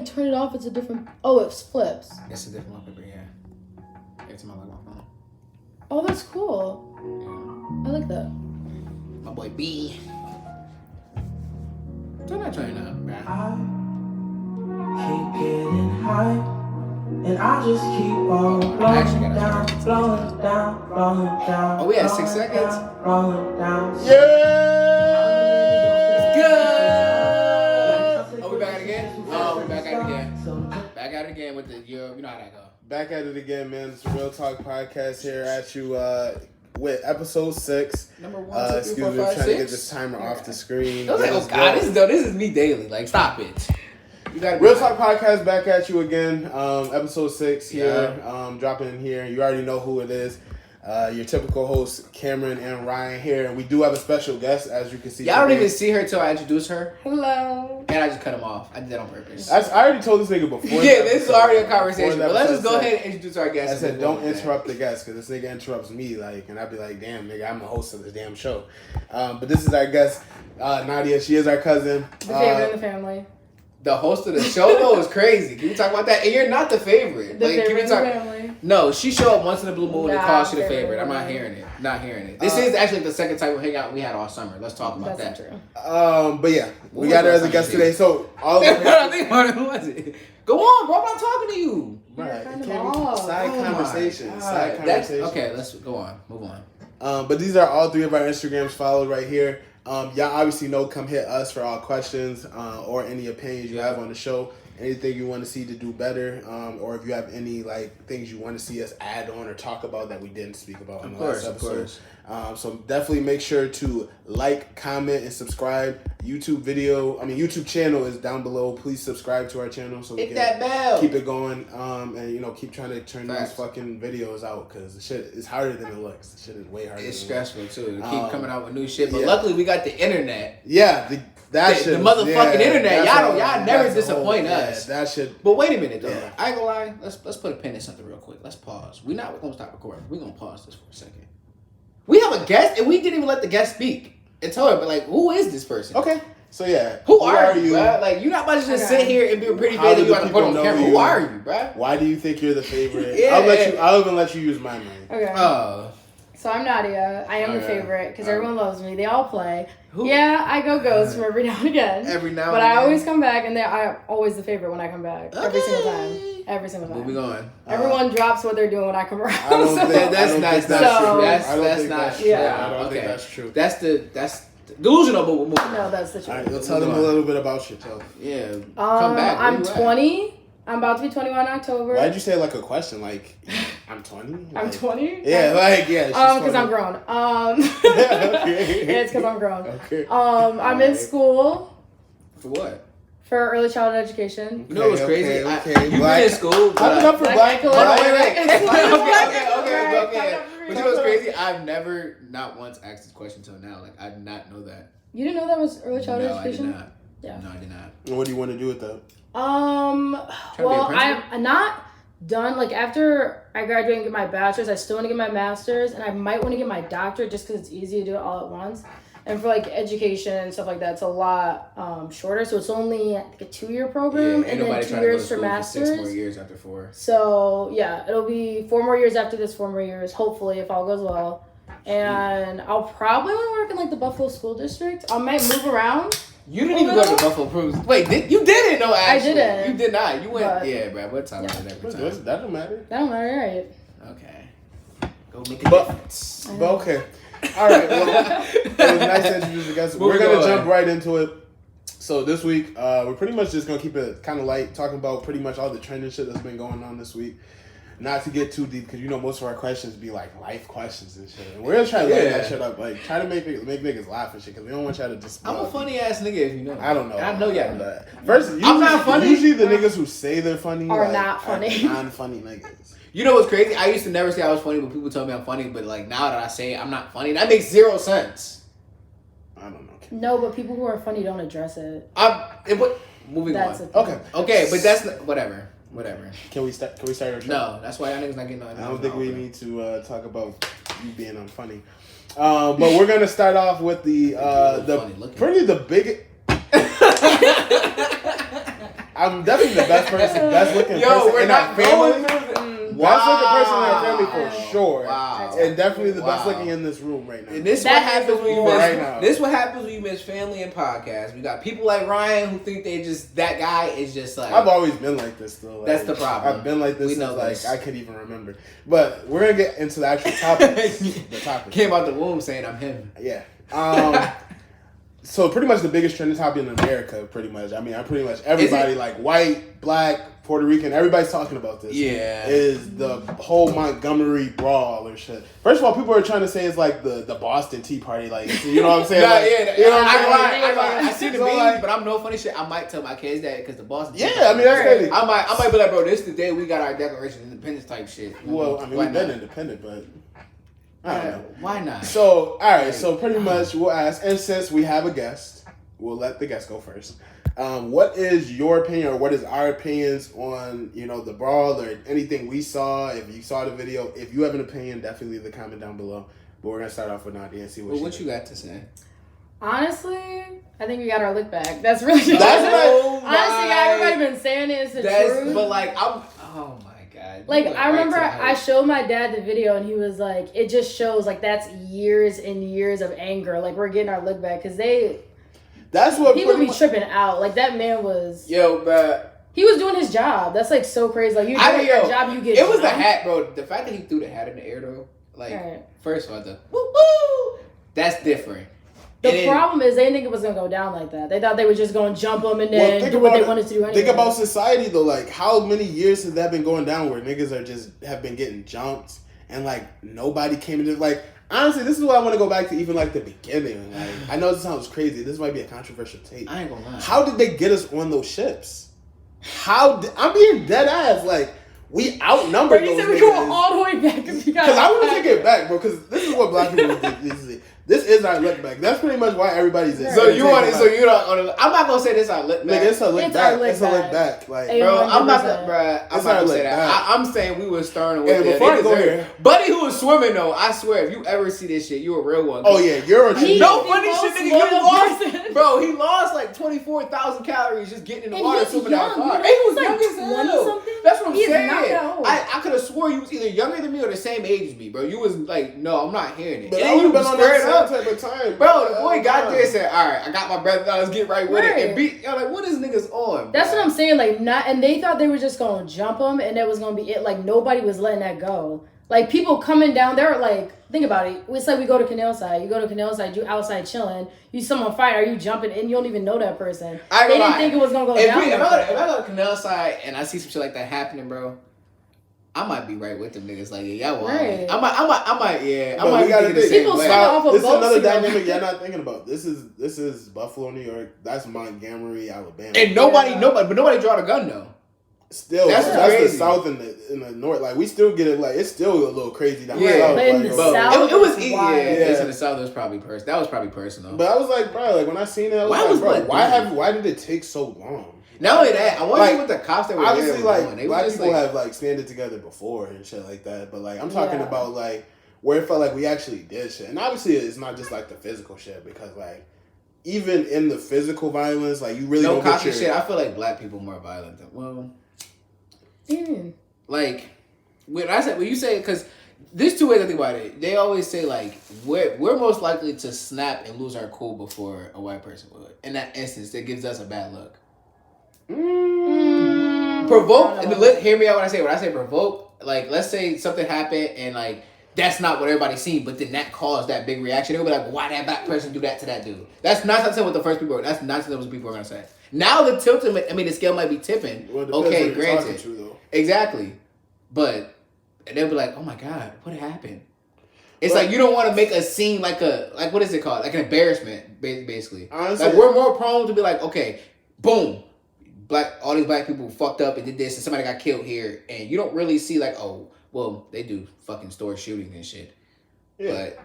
like turn it off, it's a different. Oh, it flips. It's a different wallpaper, yeah. Every time I look at my phone. Oh, that's cool. Yeah. I like that. My boy B. Turn that train up, man. I keep getting high, and I just keep on blowing down, blowing down, blowing down. Oh, we had 6 seconds? Blowing down. Yeah! Good! Oh, we back at it again? Oh, we back at it again. Back at it again with the, you know how that go. Back at it again, man. It's the Real Talk Podcast here at you with episode 6. Number 1, 2, 3, 4, 5, 6. Excuse me, I'm trying to get this timer off the screen. I was like, oh God, this is me daily. Like, stop it. You gotta Real Talk Podcast back at you again. Episode 6 here. Yeah. Dropping in here. You already know who it is. Your typical hosts, Cameron and Ryan here. And we do have a special guest, as you can see. Y'all don't even see her till I introduce her. Hello. And I just cut him off. I did that on purpose. I already told this nigga before. Yeah, this is already a conversation. But let's just go ahead and introduce our guest. I said, don't interrupt the guest, because this nigga interrupts me, like, and I'd be like, damn, nigga, I'm the host of this damn show. But this is our guest, Nadia. She is our cousin. The favorite in the family. The host of the show, though, is crazy. Can we talk about that? And you're not the favorite. The like, favorite can we in talk? the family. No, she showed up once in a blue moon and calls she the favorite favorite. I'm not hearing it. Not hearing it. This is actually the second type of hangout we had all summer. Let's talk about That's that. True. But yeah, we got her as a guest today. So all of I think who was it? Go on, bro. I'm not talking to you. right, kind it of can't be off. side Oh my conversation. God. Side conversation. Okay, let's go on. Move on. But these are all 3 of our Instagrams followed right here. Y'all obviously know, come hit us for all questions or any opinions you have on the show. Anything you want to see to do better, or if you have any like things you want to see us add on or talk about that we didn't speak about in the last episode. So definitely make sure to like, comment, and subscribe. YouTube channel is down below. Please subscribe to our channel so we Hit can that bell. keep it going. And keep trying to turn Facts. these fucking videos out, because the shit is harder than it looks. The shit is way harder. It's than stressful too. To keep coming out with new shit, but yeah. luckily we got the internet. Yeah, the motherfucking internet. Y'all never disappoint us. That shit. But wait a minute though. Yeah. I ain't gonna lie. Let's put a pin in something real quick. Let's pause. We're gonna stop recording. We're gonna pause this for a second. We have a guest and we didn't even let the guest speak and tell her, but like, who is this person? Okay. So yeah. Who are you, bruh? Like, you're not about to just sit here and be a pretty face and you want to put on camera. Who are you, bruh? Why do you think you're the favorite? Yeah. I'll even let you use my name. Okay. So I'm Nadia. I am the favorite because everyone loves me. They all play. Who? Yeah, I go ghost from every now and again. Every now and But again. I always come back, and I'm always the favorite when I come back. Every Okay. single time. Every single time. Where we going? Everyone drops what they're doing when I come around. I don't think That's true. that's So- not I true. don't That's think not that's true. true. Yeah. I don't Okay. think that's true. That's delusional, but we'll move on. No, that's the truth. All right, you'll tell them a little bit about yourself. Yeah. Come back. Where I'm you at? 20. I'm about to be 21 in October. Why'd you say it like a question? Like, I'm 20? I'm 20? Yeah, like, yeah. Because I'm grown. Okay. It's because I'm grown. Okay. I'm in school For what? for early childhood education. You know what's crazy? Okay. You've been in school. Clap it up for Black. Hold on, wait. It's Okay. But you know what's crazy? I've never, not once asked this question until now. Like, I did not know that. You didn't know that was early childhood No, education? I did not. Yeah. No, I did not. And what do you want to do with that? Well, I'm not done. Like, after I graduate and get my bachelor's, I still want to get my master's, and I might want to get my doctorate just because it's easy to do it all at once. And for, like, education and stuff like that, it's a lot shorter. So it's only, I think, a 2-year program, and then 2 years for master's. 6 more years after 4. So, yeah, it'll be 4 more years after this, 4 more years, hopefully, if all goes well. And I'll probably want to work in, like, the Buffalo School District. I might move around. You didn't even go to Buffalo Proves. Wait, you didn't? No, actually. I didn't. You did not. You went. But, yeah, bro. What time was it every time? That don't matter. That don't matter, right? Okay. Go make a difference. But okay. All right. Well, it was nice to introduce you guys. We're going to jump right into it. So this week, we're pretty much just going to keep it kind of light, talking about pretty much all the trending shit that's been going on this week. Not to get too deep, because most of our questions be like life questions and shit. And we're gonna try to lighten that shit up, like try to make niggas laugh and shit, because we don't want y'all to just. I'm a funny ass nigga, if you know. I don't know. I know y'all know. First, usually, I'm not funny. Usually the niggas who say they're funny are not funny. Non-funny niggas. You know what's crazy? I used to never say I was funny, but people tell me I'm funny. But like now that I say I'm not funny, that makes 0 sense. I don't know. No, but people who are funny don't address it. Moving That's on. Okay, but that's whatever. Can we start our show? No, that's why y'all niggas not getting no. I don't think we need to talk about you being unfunny. But we're gonna start off with the biggest. I I'm definitely the best person, best looking person in our family. Best looking person in our family for sure. Wow. And definitely the best looking in this room right now. And this what happens when you miss right now. This what happens when you miss family and podcasts. We got people like Ryan who think they just that guy is just like. I've always been like this though. Like, that's the problem. I've been like this since like I can't even remember. But we're gonna get into the actual topic. The topic came out the womb saying I'm him. Yeah. So pretty much the biggest trending topic in America. Pretty much. I mean, pretty much everybody like white, black, Puerto Rican. Everybody's talking about this. Yeah. Is the whole Montgomery brawl or shit. First of all, people are trying to say it's like the Boston Tea Party. Like, you know what I'm saying? Nah, like, yeah. You know what I'm saying? I see the meme, but I'm no funny shit. I might tell my kids that because the Boston. Yeah, I mean that's crazy. I might be like, bro, this is the day we got our Declaration of Independence type shit. Well, I mean we've been independent, but. I don't know. Why not? So, alright, so pretty much we'll ask, and since we have a guest, we'll let the guest go first. What is your opinion, or what is our opinions on, the brawl, or anything we saw? If you saw the video, if you have an opinion, definitely leave the comment down below. But we're going to start off with Nadia and see what you got to say. Honestly, I think we got our lick back. That's really honestly, everybody been saying it. It's the truth. But like, oh my God. Like, I remember I showed my dad the video and he was like, it just shows like that's years and years of anger. Like, we're getting our lick back because that's what people be tripping out. Like, that man was. Yo, bro. He was doing his job. That's like so crazy. Like, you doing your job, you get. It was the hat, bro. The fact that he threw the hat in the air, though. Like, first of all, the woo woo. That's different. The problem is they didn't think it was gonna go down like that. They thought they were just gonna jump them and then do what they wanted to do anyway. Think about society though. Like, how many years has that been going down where niggas have been getting jumped and like nobody came into like. Honestly, this is what I want to go back to, even like the beginning. Like, I know this sounds crazy. This might be a controversial take. I ain't gonna lie. How did they get us on those ships? I'm being dead ass. Like, we outnumbered those niggas. We go all the way back because I want to take it back, bro. Because this is what black people do. This is our look back. That's pretty much why everybody's in. So you want it? So you don't? I'm not gonna say this our look back. Nigga, it's a look back. It's a look back. Like, bro, I'm not gonna say that. I'm saying we were starting with. Before I go here, buddy, who was swimming though, I swear, if you ever see this shit, you a real one. Oh yeah, you're a true. No funny shit, nigga. You lost, bro. He lost like 24,000 calories just getting in the water swimming that car. And he was young as hell. That's what I'm saying. I could have swore you was either younger than me or the same age as me, bro. You was like, no, I'm not hearing it. But I would have been on that same type of time. Bro, the boy got there and said, all right, I got my brother, let's get right with it. And beat, like, what is niggas on? That's what I'm saying. Like, and they thought they were just going to jump him and that was going to be it. Like, nobody was letting that go. Like, people coming down, they're like, think about it. It's like we go to Canal Side. You go to Canal Side, you outside chilling. You see someone fight, are you jumping and you don't even know that person. They didn't think it was going to go down. If I go to Canal Side and I see some shit like that happening, bro, I might be right with them niggas. Like, yeah, y'all want it. I might be thinking the same way. This is another dynamic y'all not thinking about. This is Buffalo, New York. That's Montgomery, Alabama. And nobody draw the gun though. Still, that's the South and the North. Like, we still get it. Like, it's still a little crazy down South. But in the South, it was easy. Yeah, in the South, it was probably personal. That was probably personal. But I was like, bro, like when I seen it, I was like, bro, why did it take so long? Not only that, I want to see what the cops that were obviously there like doing. Black people have like standed together before and shit like that. But like I'm talking about like where it felt like we actually did shit. And obviously it's not just like the physical shit because like even in the physical violence, like you really don't get your shit. I feel like black people more violent than like when you say because there's two ways I think about it. They always say like we're most likely to snap and lose our cool before a white person would. In that instance, that gives us a bad look. Provoke. Hear me out when I say provoke. Like, let's say something happened and like that's not what everybody seen, but then that caused that big reaction. They'll be like, "Why that black person do that to that dude?" That's not something what the first people. That's not something what people are gonna say. Now the the scale might be tipping. Well, okay, granted, exactly, but they'll be like, "Oh my God, what happened?" It's like you don't want to make a scene like what is it called? Like an embarrassment, basically. Honestly, like we're more prone to be like, okay, boom. All these black people fucked up and did this and somebody got killed here and you don't really see like, oh, well, they do fucking store shootings and shit. Yeah. But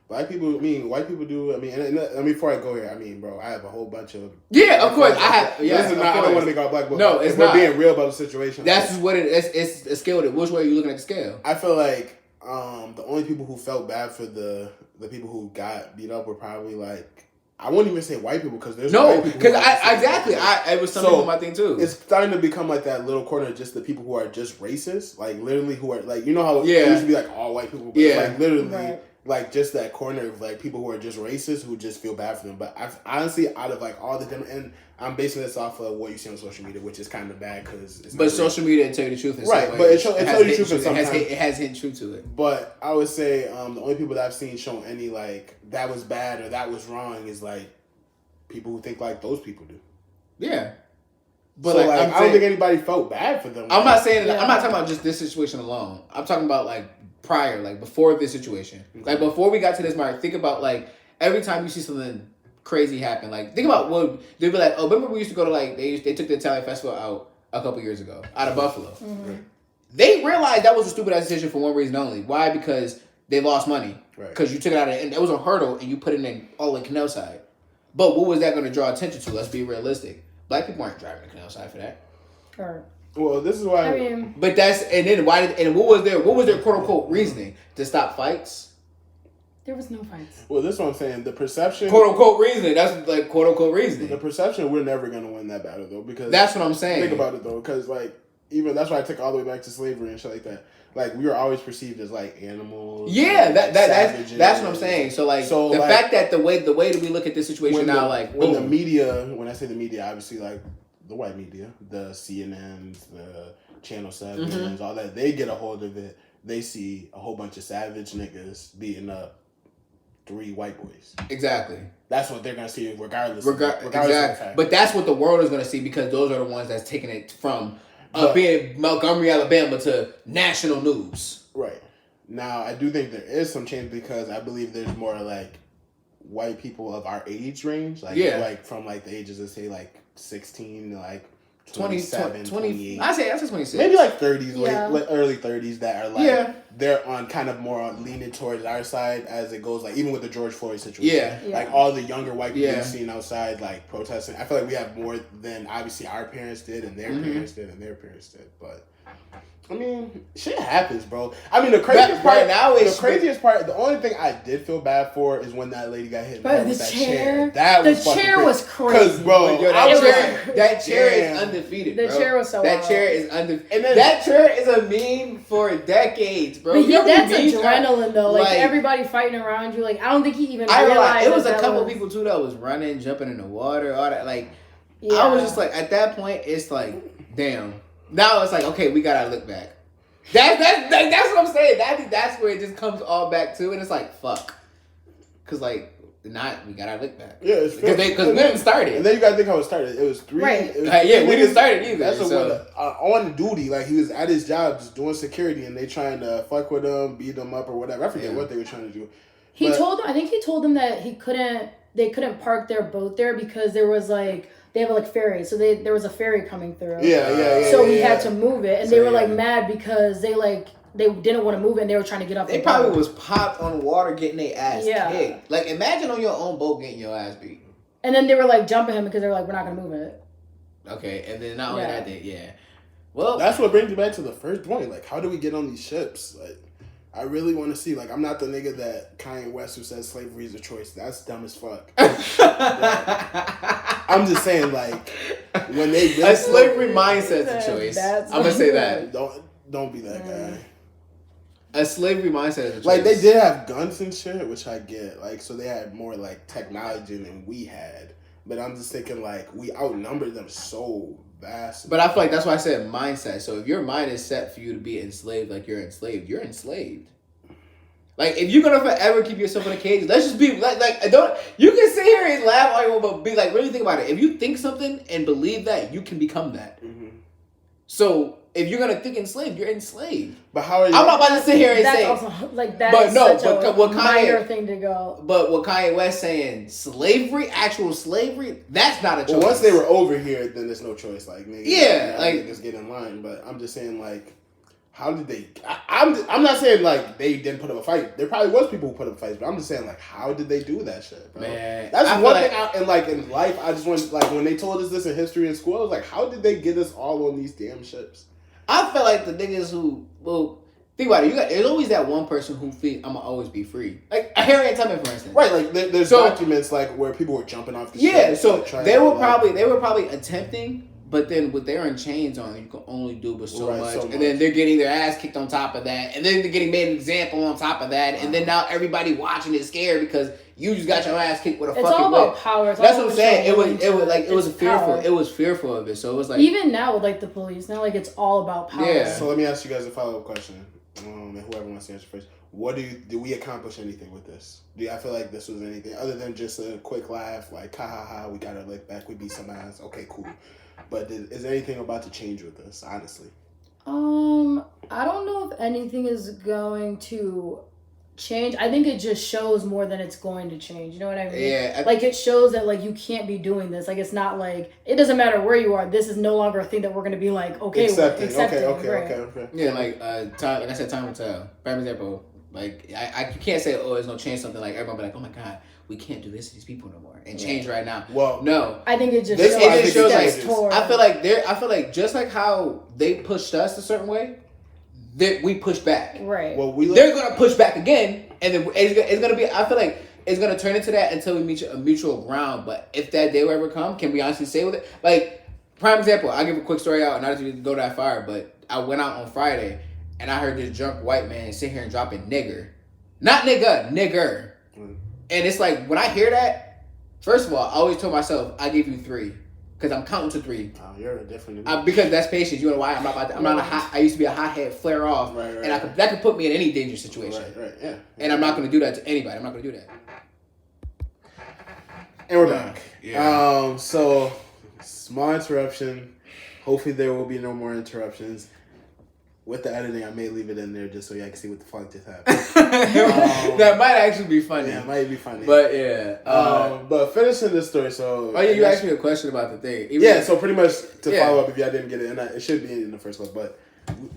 white people do, and before I go here, bro, I have a whole bunch of... Yeah, of course, I have... Yeah, this is not, I don't want to make all black people... No, it's not. We're being real about the situation. That's what it is. It's a scale. Which way are you looking at the scale? I feel like the only people who felt bad for the people who got beat up were probably like I wouldn't even say white people because there's no, white people. Because it was something on my thing too. It's starting to become like that little corner of just the people who are just racist, like literally who are like, you know how it used to be like all white people, but it's like literally like just that corner of like people who are just racist who just feel bad for them. But I've honestly out of like all the different, and I'm basing this off of what you see on social media, which is kind of bad because it's but social media tell you the truth in right, some but ways. it tells you the truth in some it has hidden truth to it. But I would say the only people that I've seen show any like that was bad or that was wrong is like people who think like those people do. Yeah. But so like, I don't think anybody felt bad for them. I'm not saying I'm not talking about just this situation alone. I'm talking about like prior, like before this situation. Like before we got to this mark, think about like every time you see something crazy happen, like think about what they'd be like, oh, remember we used to go to like they took the Italian festival out a couple years ago out of Buffalo. Mm-hmm. They realized that was a stupid ass decision for one reason only. Why? Because they lost money. Because you took it out of and it was a hurdle and you put it in all the canal side. But what was that going to draw attention to? Let's be realistic. Black people aren't driving the canal side for that. Sure. Well, this is why. I mean, but that's what was their quote unquote reasoning to stop fights? There was no fights. Well, this is what I'm saying. The perception, quote unquote reasoning. That's like quote unquote reasoning. The perception, we're never gonna win that battle though, because that's what I'm saying. Think about it though, because like even that's why I take all the way back to slavery and shit like that. Like we were always perceived as like animals. Yeah, that's what I'm saying. So the fact that the way that we look at this situation now, when the media, when I say the media, obviously like the white media, the CNNs, the Channel 7s, all that, they get a hold of it. They see a whole bunch of savage niggas beating up 3 white boys. Exactly. That's what they're gonna see, regardless of the fact. But that's what the world is gonna see because those are the ones that's taking it from being Montgomery, Alabama to national news. Right. Now, I do think there is some change because I believe there's more like white people of our age range, like from like the ages of say like 16 to like 27, 28. I say 26. Maybe like 30s, like early 30s that are like they're on kind of more leaning towards our side as it goes, like even with the George Floyd situation. Yeah. Like all the younger white people you've seen outside like protesting. I feel like we have more than obviously our parents did and their parents did and their parents did. But I mean, shit happens, bro. I mean, the craziest part, the only thing I did feel bad for is when that lady got hit in the head with that chair. The chair was crazy. Because, bro, that chair is undefeated, bro. The chair was so That chair is undefeated. And that chair is a meme for decades, bro. But yeah, that's adrenaline, though. Like, everybody fighting around you. Like, I don't think he even realized it was a couple people, too, that was running, jumping in the water, all that. Like, I was just like, at that point, it's like, damn. Now it's like, okay, we gotta look back. That's what I'm saying. That's where it just comes all back to, and it's like, fuck, because like we gotta look back. Yeah, it's because we didn't start it, and then you gotta think how it started. It was 3. Right. We didn't start it either. That's on duty. Like he was at his job just doing security, and they trying to fuck with him, beat him up or whatever. I forget what they were trying to do. I think he told them that they couldn't park their boat there because there was like. They have like ferries, so there was a ferry coming through. Yeah. So he had to move it, and they were like mad because they didn't want to move it, and they were trying to get off. They probably was popped on the water getting their ass kicked. Like imagine on your own boat getting your ass beat. And then they were like jumping him because they were like, we're not gonna move it. Okay, and then not only that, well, that's what brings me back to the first point. Like, how do we get on these ships? Like, I really want to see. Like, I'm not the nigga that Kanye West who says slavery is a choice. That's dumb as fuck. I'm just saying, like, when they really a slavery mindset's a choice. I'm gonna say that. Don't be that guy. A slavery mindset is a choice. Like they did have guns and shit, which I get. Like, so they had more like technology than we had. But I'm just thinking like we outnumbered them so vast. But I feel like that's why I said mindset. So if your mind is set for you to be enslaved, like you're enslaved. Like if you're gonna forever keep yourself in a cage, let's just be like don't. You can sit here and laugh all you want, but be like really think about it. If you think something and believe that, you can become that. Mm-hmm. So if you're gonna think enslaved, you're enslaved. But how are you? I'm not about to sit here and that's say also, like that. But is no, such but what minor thing to go. But what Kanye West saying, slavery, actual slavery, that's not a choice. Well, once they were over here, then there's no choice. Like niggas, like just get in line. But I'm just saying like. How did they? I'm not saying like they didn't put up a fight. There probably was people who put up fights, but I'm just saying like how did they do that shit, bro? Man, that's one thing. In life, I just want like when they told us this in history in school, I was like, how did they get us all on these damn ships? I feel like the niggas who Think about it. There's always that one person who thinks I'm gonna always be free. Like Harriet Tubman, for instance. Right, like there's documents like where people were jumping off the ship. Yeah, so they were probably attempting, but then what they're in chains on, you can only do but so much. And then they're getting their ass kicked on top of that, and then they're getting made an example on top of that, and then now everybody watching is scared because you just got your ass kicked with a fucking whip. It's all about power. That's what I'm saying. It was fearful. It was fearful of it. So it was like even now with like the police now, like it's all about power. Yeah. So let me ask you guys a follow-up question. And whoever wants to answer first, did we accomplish anything with this? I feel like this was anything other than just a quick laugh, like ha ha ha, we got our lick back, we beat some ass, okay, cool. But is anything about to change with this? Honestly, I don't know if anything is going to change. I think it just shows more than it's going to change. You know what I mean? Yeah. Like it shows that like you can't be doing this. Like it's not like it doesn't matter where you are. This is no longer a thing that we're gonna be like accepting. Okay. Yeah, like like I said, time will tell. Prime example, like I can't say there's no change something like everyone be like, oh my god, we can't do this to these people no more and change right now. Well, no, I think it just shows like I feel like just like how they pushed us a certain way, we push back. Right. Well, they're gonna push back again, and then it's gonna be. I feel like it's gonna turn into that until we meet a mutual ground. But if that day will ever come, can we honestly say with it? Like prime example, I'll give a quick story out, not to go that far, but I went out on Friday and I heard this drunk white man sit here and dropping nigger, not nigga, nigger, and it's like when I hear that, first of all, I always told myself I give you 3. Because I'm counting to 3. Oh, you're a different. Because that's patience. You know why? I'm not a hot. I used to be a hothead, flare off, and that could put me in any dangerous situation. Right. Yeah. And I'm not going to do that to anybody. I'm not going to do that. And we're back. Yeah. So small interruption. Hopefully there will be no more interruptions. With the editing, I may leave it in there just so y'all can see what the fuck just happened. That might actually be funny. Yeah, it might be funny. But yeah. But finishing this story, so... Oh yeah, you asked me a question about the thing. So pretty much to follow up if y'all didn't get it, and it should be in the first one, but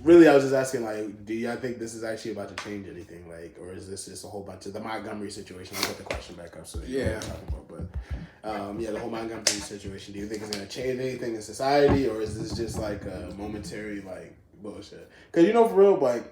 really I was just asking, like, do y'all think this is actually about to change anything? Like, or is this just a whole bunch of the Montgomery situation? I'll put the question back up so you know what I'm talking about. But the whole Montgomery situation, do you think it's going to change anything in society, or is this just like a momentary, like, bullshit? Because for real, like,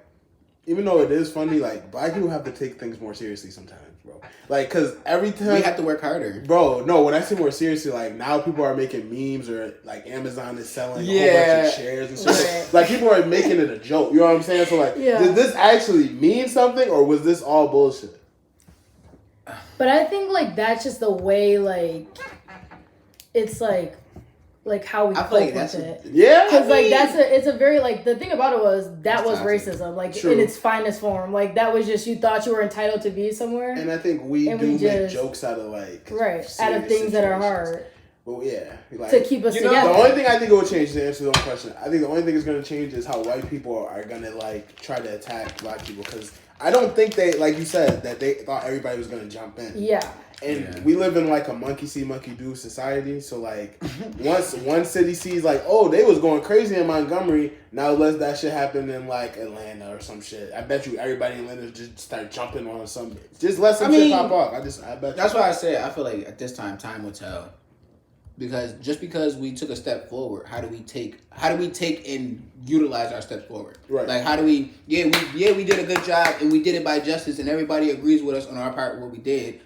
even though it is funny, like, black people have to take things more seriously sometimes, bro. Like, because every time we have to work harder, bro. No, when I say more seriously, like, now people are making memes, or like Amazon is selling a whole bunch of shares and shit. Right. Like, people are making it a joke. You know what I'm saying? So like, did this actually mean something, or was this all bullshit? But I think like that's just the way like it's like how we cope with it. Yeah. Because like it's a very like the thing about it was that was racism, like in its finest form. Like that was just you thought you were entitled to be somewhere. And I think we make jokes out of like out of things that are hard. Well, yeah, like, to keep us together. The only thing I think it will change, to answer the question, I think the only thing that's going to change is how white people are going to like try to attack black people, because I don't think they, like you said, that they thought everybody was going to jump in. Yeah. And we live in like a monkey see, monkey do society. So like once one city sees like, oh, they was going crazy in Montgomery, now let that shit happen in like Atlanta or some shit. I bet you everybody in Atlanta just start jumping on some, just let some shit pop off. I bet that's why I say I feel like at this time will tell. Because just because we took a step forward, how do we take and utilize our steps forward? Right. Like how do we we did a good job and we did it by justice and everybody agrees with us on our part of what we did.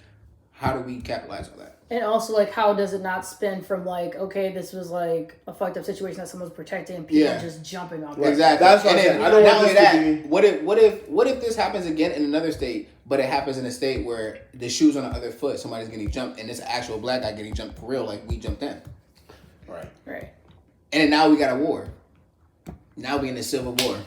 How do we capitalize on that? And also, like, how does it not spin from, like, okay, this was, like, a fucked up situation that someone's protecting and people just jumping on it. Exactly. That's what I'm saying. I don't want this to be... What if this happens again in another state, but it happens in a state where the shoe's on the other foot, somebody's getting jumped, and it's an actual black guy getting jumped for real, like we jumped in. Right. And now we got a war. Now we in the Civil War.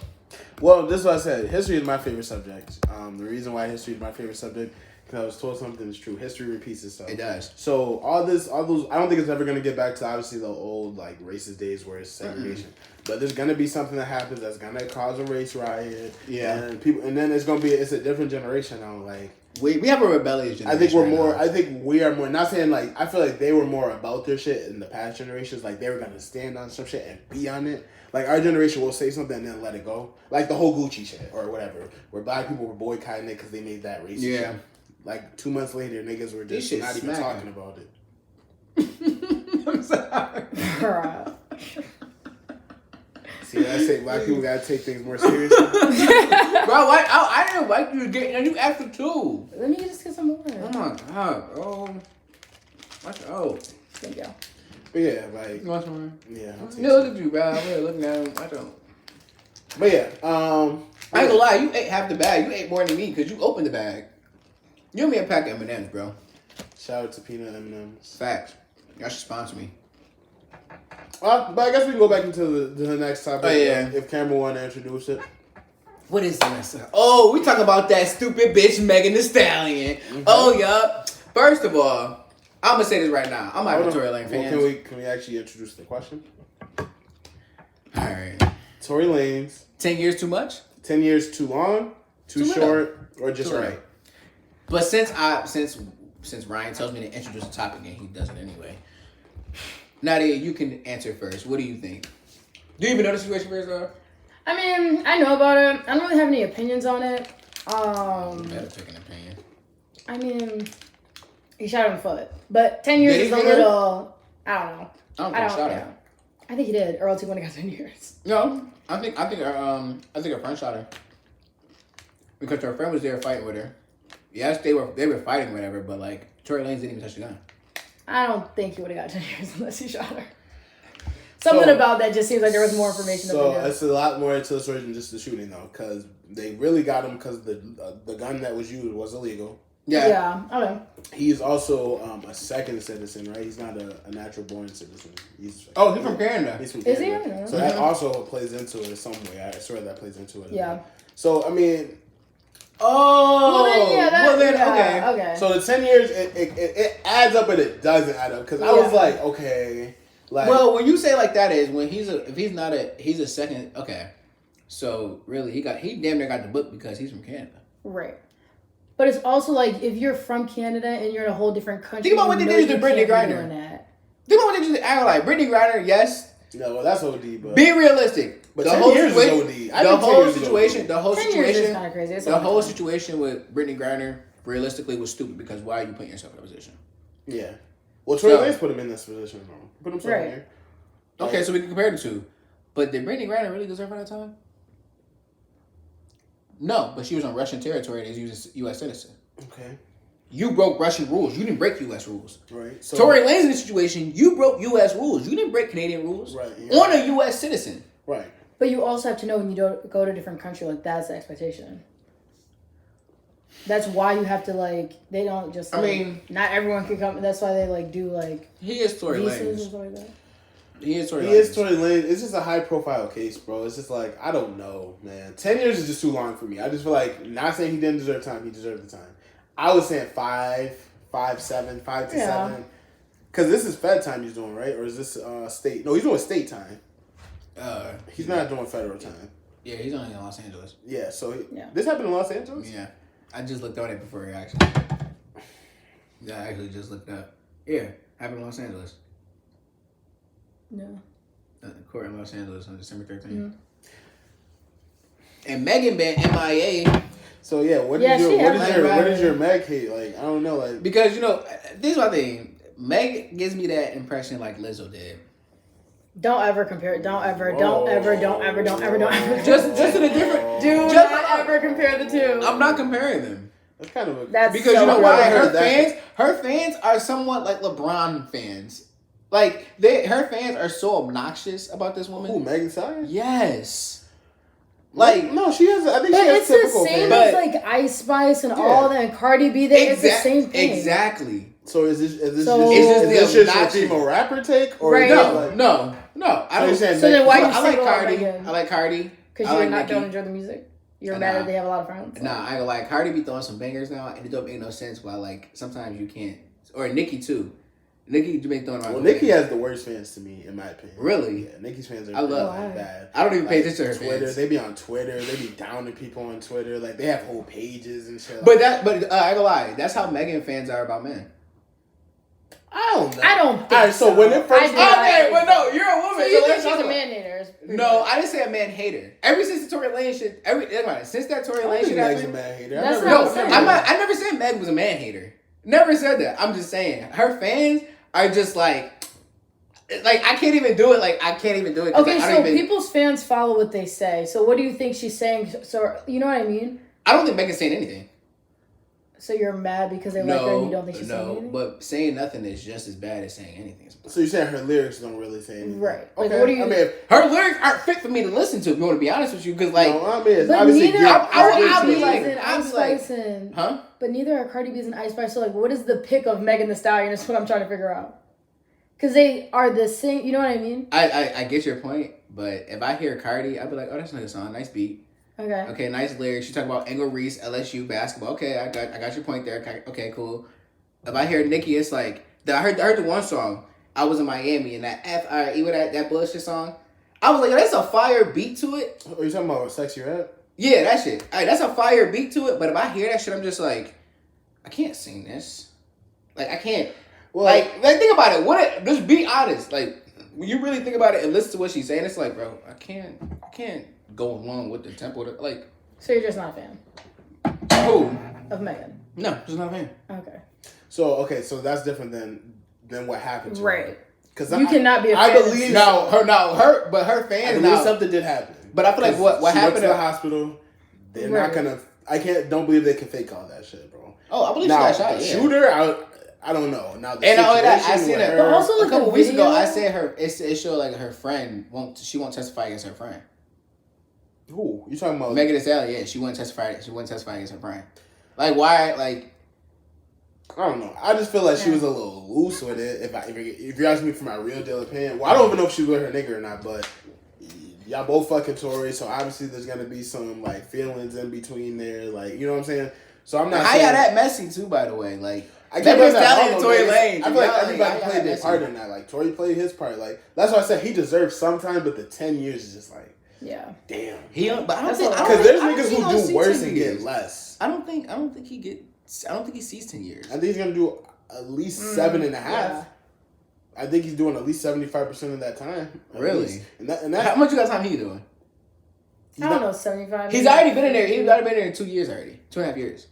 Well, this is what I said. History is my favorite subject. The reason why history is my favorite subject, because I was told something is true. History repeats itself. It does. So all those, I don't think it's ever going to get back to obviously the old like racist days where it's segregation. But there's going to be something that happens that's going to cause a race riot. Yeah. And then it's a different generation now. Like we have a rebellious generation. I think we are more, not saying like, I feel like they were more about their shit in the past generations. Like they were going to stand on some shit and be on it. Like, our generation will say something and then let it go. Like, the whole Gucci shit or whatever. Where black people were boycotting it because they made that racist shit. Like, 2 months later, niggas were just not even talking about it. I'm sorry. See, I say black people gotta take things more seriously. Bro, I didn't like you to get, and you asked for 2. Let me just get some more. Oh my god, bro. Watch out. Thank you. But yeah, like. You want some? Yeah, I'll take Look at you, bro. I'm really looking at him. I don't. But yeah, I ain't gonna lie, you ate half the bag. You ate more than me because you opened the bag. You owe me a pack of M&M's, bro. Shout out to Peanut M&M's. Facts. Y'all should sponsor me. But I guess we can go back into the next topic. Oh, yeah. If Cameron want to introduce it. What is this? Oh, we talk about that stupid bitch Megan Thee Stallion. Mm-hmm. Oh, yup. First of all, I'm gonna say this right now. I'm not a Tory Lane fan. Well, can we actually introduce the question? All right. Tory Lanez. 10 years too much? 10 years too long, too short, or just right? But since Ryan tells me to introduce the topic and he does it anyway, Nadia, you can answer first. What do you think? Do you even know the situation first, though? I mean, I know about it. I don't really have any opinions on it. You better pick an opinion. I mean, he shot him in the foot, but 10 years is a little. I don't know. I don't think he shot her. I think he did, or else he wouldn't have got 10 years. No, I think her friend shot her because her friend was there fighting with her. Yes, they were fighting, whatever, but like Tory Lanez didn't even touch the gun. I don't think he would have got 10 years unless he shot her. Something about that just seems like there was more information. So it's a lot more into the story than just the shooting, though, because they really got him because the gun that was used was illegal. Yeah. I don't know. He's also a second citizen, right? He's not a natural born citizen. He's from Canada. He's from Canada. Is he? So that also plays into it in some way. I swear that plays into it. Yeah. So I mean. Oh. Well then, okay. So the 10 years, it adds up, but it doesn't add up because I was like, okay. Like, well, when you say like that is when he's a second. Okay. So really, he damn near got the book because he's from Canada. Right. But it's also like if you're from Canada and you're in a whole different country. Think about what they did to Brittany Griner. Think about what they did to Aaron. Like Brittany Griner, yes. No, well, that's OD, but be realistic. But the whole situation, the whole situation, the whole situation with Brittany Griner, realistically, was stupid because why are you putting yourself in a position? Yeah. Well, Tory Lanez put him in this position, though. Put himself in here. Okay, so we can compare the two. But did Brittany Griner really deserve that time? No, but she was on Russian territory and is a U.S. citizen. Okay. You broke Russian rules. You didn't break U.S. rules. Right. So, Tory Lanez in this situation, you broke U.S. rules. You didn't break Canadian rules. Right. Yeah. On a U.S. citizen. Right. But you also have to know when you don't go to a different country, like that's the expectation. That's why you have to they don't just. Like, I mean, not everyone can come. That's why they do He is Tory Lanez. Like that. He is Tory Lanez. It's just a high profile case, bro. It's just I don't know, man. 10 years is just too long for me. I just feel like not saying he didn't deserve time. He deserved the time. I was saying 5 to 7. Because this is Fed time he's doing, right? Or is this state? No, he's doing state time. He's not doing federal time. Yeah, he's only in Los Angeles. Yeah, so this happened in Los Angeles? Yeah. I just looked on it before actually. Yeah, I actually just looked up. Yeah, happened in Los Angeles. No. Court in Los Angeles on December 13th. Mm-hmm. And Megan been MIA. So yeah, what is your Meg hate? I don't know, because this is my thing. Meg gives me that impression like Lizzo did. Don't ever compare it. Don't ever. Just in a different. Do not ever compare the two. I'm not comparing them. That's kind of because you know why? Her fans are somewhat like LeBron fans. Her fans are so obnoxious about this woman. Who, Megan Thee Stallion? Yes. No, she has. I think she has typical fans. But it's the same as Ice Spice and all that, and Cardi B. It's the same thing. Exactly. So is this just a female rapper take, or right? No. I don't. So then why you I like Cardi. I like Cardi. Because you're not don't enjoy the music. You're mad that they have a lot of friends. Nah, I like Cardi be throwing some bangers now, and it don't make no sense. Why sometimes you can't, or Nicki too. Nicki been throwing around. Well, Nicki has the worst fans to me, in my opinion. Really? Yeah, Nicki's fans are bad. I don't even pay attention to her Twitter. fans. They be on Twitter. They be downing people on Twitter. They have whole pages and shit. But I ain't gonna lie. That's how Megan fans are about men. I don't know. I don't think all right, so when it first... Okay, well, no, you're a woman. So you think she's a man hater? No, I didn't say a man hater. Ever since the Tory Lanez shit... Since that Tory Lanez shit happened... Meg's a man hater. I never said Meg was a man hater. Never said that. I'm just saying. Her fans are just Like, I can't even do it. Like, I can't even do it. Okay, so people's fans follow what they say. So what do you think she's saying? So, you know what I mean? I don't think Megan's saying anything. So you're mad because they like her and you don't think she's saying anything? No, but saying nothing is just as bad as saying anything. So you're saying her lyrics don't really say anything? Right. Okay. Like, what do you... I mean, her lyrics aren't fit for me to listen to, if you want to be honest with you, because, like... No, I mean, it's but obviously... I'll be like... Huh? But neither are Cardi B's and Ice Spice. So, like, what is the pick of Megan Thee Stallion is what I'm trying to figure out. Because they are the same... You know what I mean? I get your point, but if I hear Cardi, I'd be like, oh, that's a nice song. Nice beat. Okay, nice lyrics. You talk about Engel Reese, LSU basketball. Okay, I got your point there. Okay, cool. If I hear Nicki, it's like I heard the one song. I was in Miami and that FRE with that bullshit song. I was like, yo, that's a fire beat to it. Are you talking about Sexy Red? Yeah, that shit. That's a fire beat to it. But if I hear that shit, I'm just like, I can't sing this. Like, I can't. Well, like think about it. Just be honest. Like, when you really think about it and listen to what she's saying, it's like, bro, I can't go along with the tempo. Like, so you're just not a fan? Who? Of Megan? No, just not a fan. Okay. So that's different than what happened to her. Right. Because you cannot be a fan. I believe her fans. I believe something did happen. But I feel like what she happened went to the hospital. They're not gonna. Don't believe they can fake all that shit, bro. Oh, I believe she got shot. The shooter, I don't know. Now the and all that, I seen it. But also, like, a couple weeks ago, I said it showed like her friend won't testify against her friend. Who you talking about? Megan Thee Stallion. Yeah, she wouldn't testify against her friend. Like, why? Like, I don't know. I just feel like she was a little loose with it. If you're asking me for my real deal opinion, well, I don't even know if she was with her nigga or not, but y'all both fucking Tory, so obviously there's gonna be some like feelings in between there, like, you know what I'm saying. So I'm not. How y'all that messy too, by the way, like. I get Megan Thee Stallion and Tory Lanez. I feel like everybody played their part in that. Like, Tory played his part. Like, that's why I said he deserves some time, but the 10 years is just like, yeah, damn. But I don't think because there's niggas who do worse and get less. I don't think he sees 10 years. I think he's gonna do at least 7.5. Yeah. I think he's doing at least 75% of that time. Really? And that, how much of that time he doing? I don't know, 75. He's already been in there. He's already been there 2 years already. 2.5 years.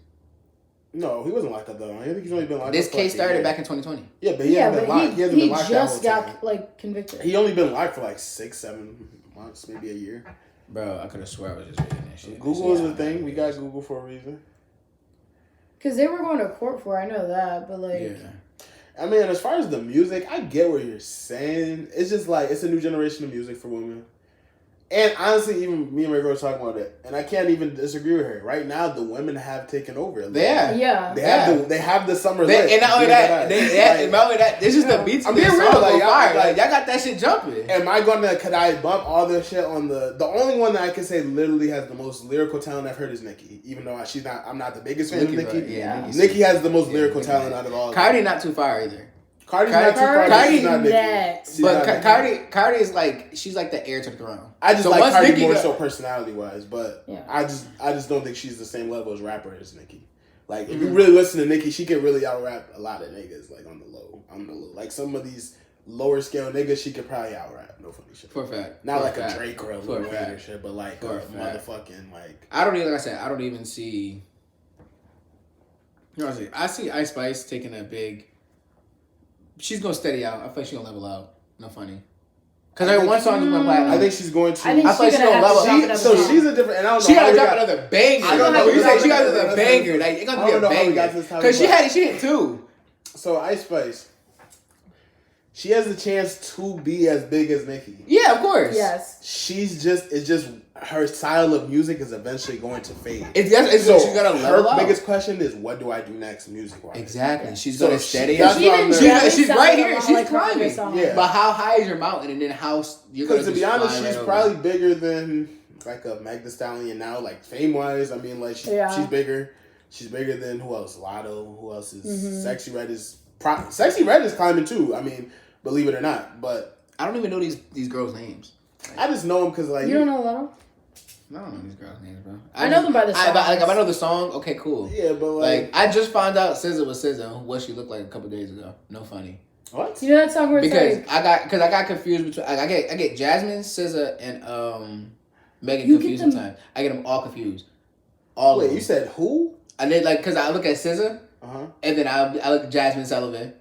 No, he wasn't locked up though. I think he's only been locked up. This case started back in 2020. Yeah, but he hasn't been locked. He hasn't been locked. He just got like convicted. He only been locked for like 6-7 months, maybe a year. Bro, I could have swear I was just reading that shit. Google is the thing. We got Google for a reason. Because they were going to court for, I know that, but like. Yeah. I mean, as far as the music, I get what you're saying. It's just like, it's a new generation of music for women. And honestly, even me and my girl were talking about it, and I can't even disagree with her. Right now, the women have taken over. Yeah. They have the summer lit. And not only that, this is the beats. I'm being real. Like, y'all got that shit jumping. Could I bump all this shit on the only one that I can say literally has the most lyrical talent I've heard is Nicki. Even though I'm not the biggest fan of Nicki. Right? Yeah, Nicki has the most lyrical talent out of all. Cardi not too far either. Cardi's not too far. Cardi's not next. But Cardi is like, she's like the heir to the throne. I just like Cardi more so personality wise, but yeah. I just don't think she's the same level as rapper as Nicki. Like, if you really listen to Nicki, she can really out rap a lot of niggas, like on the low. Like some of these lower scale niggas, she could probably out rap. No funny shit. For a fact. Not like a Drake or a Lil Wayne or shit, but like a motherfucking like. I don't even see. You know what I'm saying? I see Ice Spice taking a big. She's gonna steady out. I feel like she's gonna level out. No funny. Because her one song is gonna platinum. I think she's going to. I think she's gonna level out. So she's a different. And I don't know. She gotta drop another banger. I don't know. You say she got another banger. Like, it's gonna be a banger. Because she hit 2. So Ice Spice. She has a chance to be as big as Nicki. Yeah, of course. Yes. It's just her style of music is eventually going to fade. So she's gonna level out. Her biggest question is, what do I do next music-wise? Exactly. Yeah. She's gonna steady. She's right here. She's climbing. Yeah. But how high is your mountain, and then how you're gonna? Because to be honest, she's probably bigger than like a Meg Thee Stallion now. Like fame-wise, I mean, like she's bigger. She's bigger than who else? Lotto. Who else is? Sexy Red is. Sexy Red is climbing too. I mean. Believe it or not, but I don't even know these girls' names. Like, I just know them because like you don't know Lotto. I don't know these girls' names, bro. I know them by the song. If I know the song, okay, cool. Yeah, but like I just found out SZA was SZA. What she looked like a couple days ago. No funny. What? You know that song where it's because like I got confused between I get Jasmine, SZA, and Megan confused sometimes. I get them all confused. Wait, you said who? I did because I look at SZA, and then I look at Jasmine Sullivan.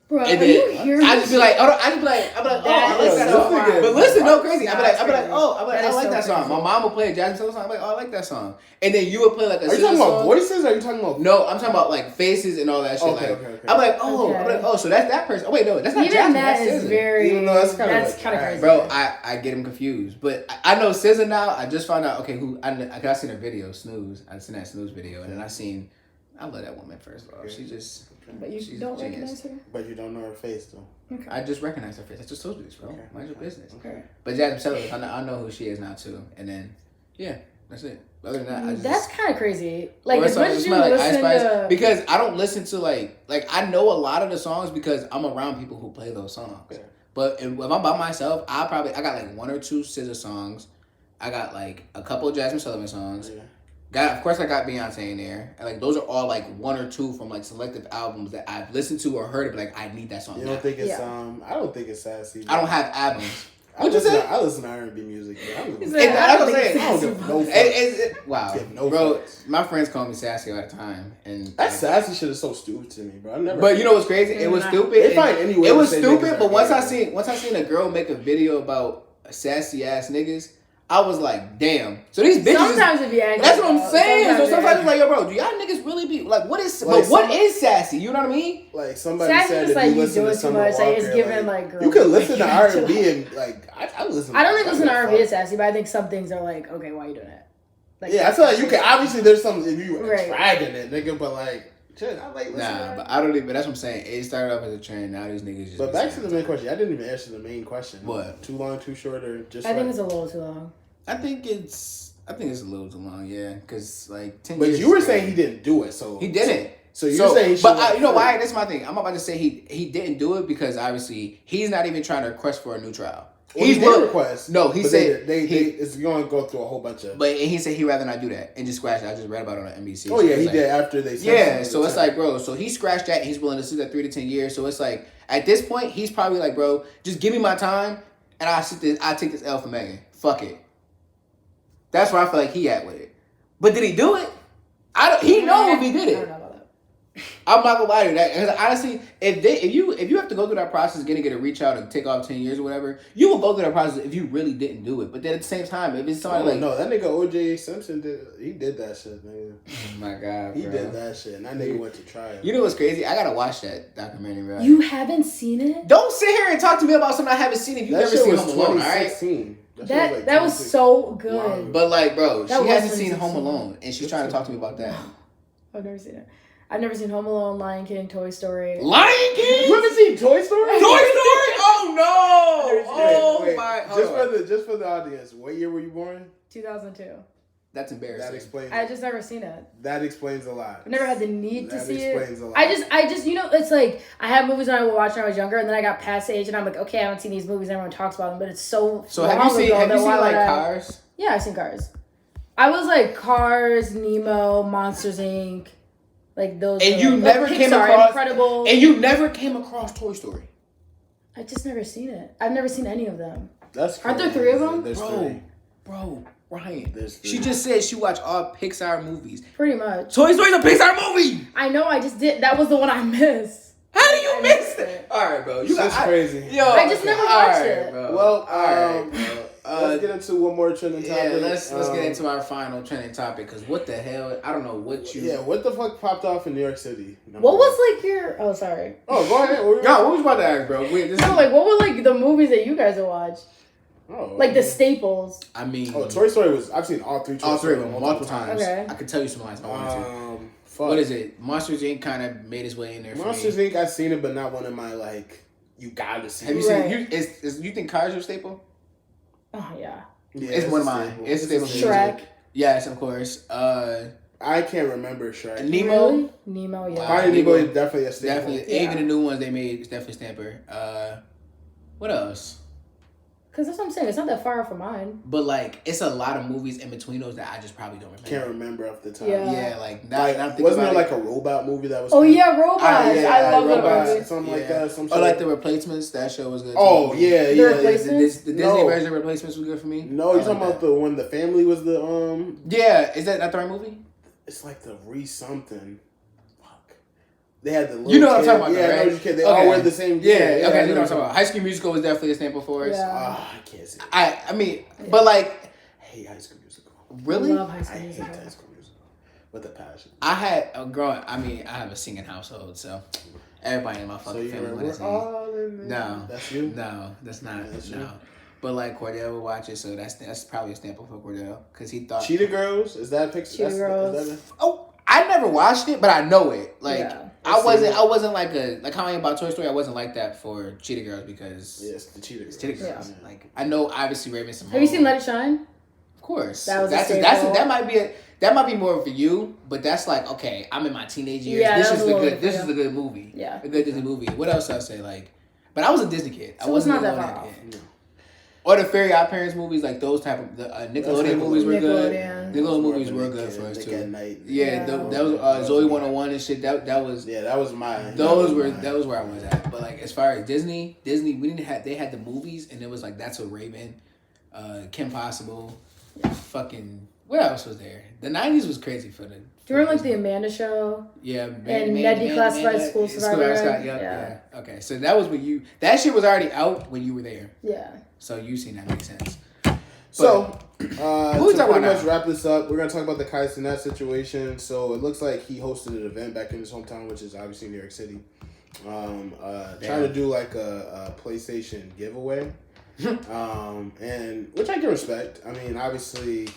Bro, And are you hearing I just be like, oh, I like that song. But listen, no crazy. I like that song. My mom will play a Jasmine Sullivan song. I'm like, oh, I like that song. And then you would play like a. Are you talking about voices? Or are you talking about? No, I'm talking about like faces and all that shit. Okay. I'm like, oh, so that's that person. Oh wait, no, that's not even Jasmine. that that's is SZA. very. Even though that's kind of crazy, bro. I get him confused, but I know SZA now. I just found out. Okay, I seen her video, Snooze. I seen that Snooze video, and then I love that woman. First of all, she just. But you don't recognize her? But you don't know her face, though. Okay. I just recognize her face. I just told you this, bro. Okay. Mind your business. Okay. But Jasmine Sullivan, I know who she is now, too. And then, yeah, that's it. Other than that, I just... That's kind of crazy. Like, as much much as as you like listen to... Because I don't listen to, like, I know a lot of the songs because I'm around people who play those songs. Yeah. But if I'm by myself, I got, like, 1 or 2 SZA songs. I got, like, a couple of Jasmine Sullivan songs. Yeah. Of course, I got Beyonce in there. And, like, those are all, like, 1 or 2 from, like, selective albums that I've listened to or heard. But, like, I need that song. You don't think it's, I don't think it's sassy. I don't have albums. I listen to R&B music. That's what I'm saying. I don't give no fucks. Wow. No bro, fucks. My friends call me sassy all the time. And that sassy shit is so stupid to me, bro. But you know what's crazy? It was stupid. It was stupid, but once I seen a girl make a video about sassy ass niggas, I was like, damn. So these bitches. Sometimes it be angry. That's what I'm saying. So sometimes it's like, yo, bro, do y'all niggas really be like, what is? Like, but what is sassy? You know what I mean? Like somebody sassy said, is like you you listen doing to too much. Like it's giving like girl. You can listen to R&B and like I listen. I don't think listen to R&B is sassy, but I think some things are like, okay, why are you doing that? Like, yeah, I feel like you can. Obviously, there's some if you dragging it, nigga, but like. I like but I don't even. That's what I'm saying. It started off as a trend. Now these niggas just. But back to the main question. I didn't even answer the main question. What? Too long, too short, or just? I think it's a little too long. I think it's a little too long, yeah. Because like 10 but years. But you were saying he didn't do it, so he didn't. So you're saying, but you know why? That's my thing. I'm about to say he didn't do it because obviously he's not even trying to request for a new trial. Well, he did request. No, he said it's going to go through a whole bunch of. But he said he'd rather not do that and just scratch it. I just read about it on NBC. Oh yeah, he did after they. Yeah, so it's like, bro. So he scratched that and he's willing to sit there 3 to 10 years. So it's like at this point he's probably like, bro, just give me my time and I take this L for Megan. Fuck it. That's where I feel like he at with it. But did he do it? He know if he did it. I don't know about that. I'm not gonna lie to you. That honestly, if you have to go through that process again to get a reach out and take off 10 years or whatever, you will go through that process if you really didn't do it. But then at the same time, if it's somebody like no, that nigga O.J. Simpson did that shit, nigga. Oh my god, he did that shit, and that nigga went to trial. You know what's crazy? I gotta watch that documentary, bro. You haven't seen it? Don't sit here and talk to me about something I haven't seen. If you've never seen Home Alone, all right? That was so good. But like, bro, she hasn't seen Home Alone, and she's trying to talk to me about that. I've never seen it. I've never seen Home Alone, Lion King, Toy Story. Lion King? You haven't seen Toy Story? Toy Story? Oh no! Oh my! Just for the audience, what year were you born? 2002. That's embarrassing. That explains. I just never seen it. That explains a lot. I've never had the need to see it. That explains a lot. I just, you know, it's like I have movies when I would watch when I was younger, and then I got past the age, and I'm like, okay, I haven't seen these movies. Everyone talks about them, but it's so. So have you seen like Cars? Yeah, I've seen Cars. I was like Cars, Nemo, Monsters Inc. Like those. And you never came across Incredible. And you never came across Toy Story. I just never seen it. I've never seen any of them. That's crazy. Aren't there 3 of them? There's 3. Bro, Ryan. She just said she watched all Pixar movies. Pretty much. Toy Story's a Pixar movie. I know. I just did. That was the one I missed. How do you miss it? All right, bro. That's crazy. Yo, I just never watched it. Bro. Well, all right, bro. Let's get into one more trending topic. Yeah, let's get into our final trending topic because what the hell? I don't know what you. Yeah, what the fuck popped off in New York City? What was like your? Oh, sorry. Oh, go ahead. What was about to ask, bro? Like what were like the movies that you guys have watched? Oh, like the staples. I mean, Toy Story was. I've seen all 3. All 3 of them multiple times. Okay. I could tell you some lines. Fuck. What is it? Monsters Inc. kind of made its way in there. Monsters Inc. I've seen it, but not one of my like. You gotta see. Have you seen it? You think Cars are a staple? Oh yeah. Yeah, it's one of mine. It's a staple. Shrek. Yes, of course. I can't remember Shrek. Nemo. Really? Nemo, yeah. Finding Nemo is definitely a staple. Definitely. Yeah. Even the new ones they made is definitely Stamper. What else? Because that's what I'm saying. It's not that far from mine. But, like, it's a lot of movies in between those that I just probably don't remember. Can't remember off the top. Yeah, like, wasn't there like a robot movie that was... Oh, yeah, Robots. I love Robots. Something like that. Or, like, The Replacements. That show was good. Oh, yeah. The Replacements? The Disney version of Replacements was good for me. No, you're talking about the one the family was the... Yeah. Is that not the right movie? It's like the re-something. Fuck. They had the little you know what I'm kid. talking about, Yeah, right? I know what kid. They all wear the same. Yeah, okay, you know what I'm talking about. about. High School Musical was definitely a staple for us. Yeah. I can't say. I mean, but like, I hate High School Musical. really? I love High I School hate Musical. High School Musical with a passion. I had a growing. I mean, I have a singing household, so everybody in my fucking family wanted to sing. No, that's you. No, that's not. That's no. you. But like Cordell would watch it, so that's probably a staple for Cordell because he thought Cheetah Girls, is that a picture? Cheetah Girls. Is that Oh, I never watched it, but I know it. Like Yeah. I wasn't like how I am about Toy Story. I wasn't like that for Cheetah Girls because yes, the Cheetah Girls. Cheetah Girls. Yeah. Like I know obviously Raven Simone. Have you seen Let It Shine? Of course. That was that might be more for you, but that's like okay. I'm in my teenage years. Yeah, this that is was the a good. little This for is you. a good movie. Yeah. A good Disney movie. What else did I say? Like, but I was a Disney kid. So I wasn't it's not that alone far in off. it. Or the Fairy Odd Parents movies, like those type of the Nickelodeon movies were good. Nickelodeon movies were good for us Nick too. at Night. Yeah, that was Zoe 101 and shit. That was that was my. that was where I was at. But like as far as Disney, they had the movies and it was like That's So Raven, Kim Possible, fucking what else was there? The 90s was crazy for the. During like the Amanda Show. Yeah, and Ned Declassified School Survivor. Yeah. Okay, so that was when that shit was already out when you were there. Yeah. So you seen that makes sense. So, who we to talking pretty about much now? wrap this up, we're going to talk about the Kai Cenat situation. So, it looks like he hosted an event back in his hometown, which is obviously New York City. Trying to do like a PlayStation giveaway. And which I can respect. I mean, obviously,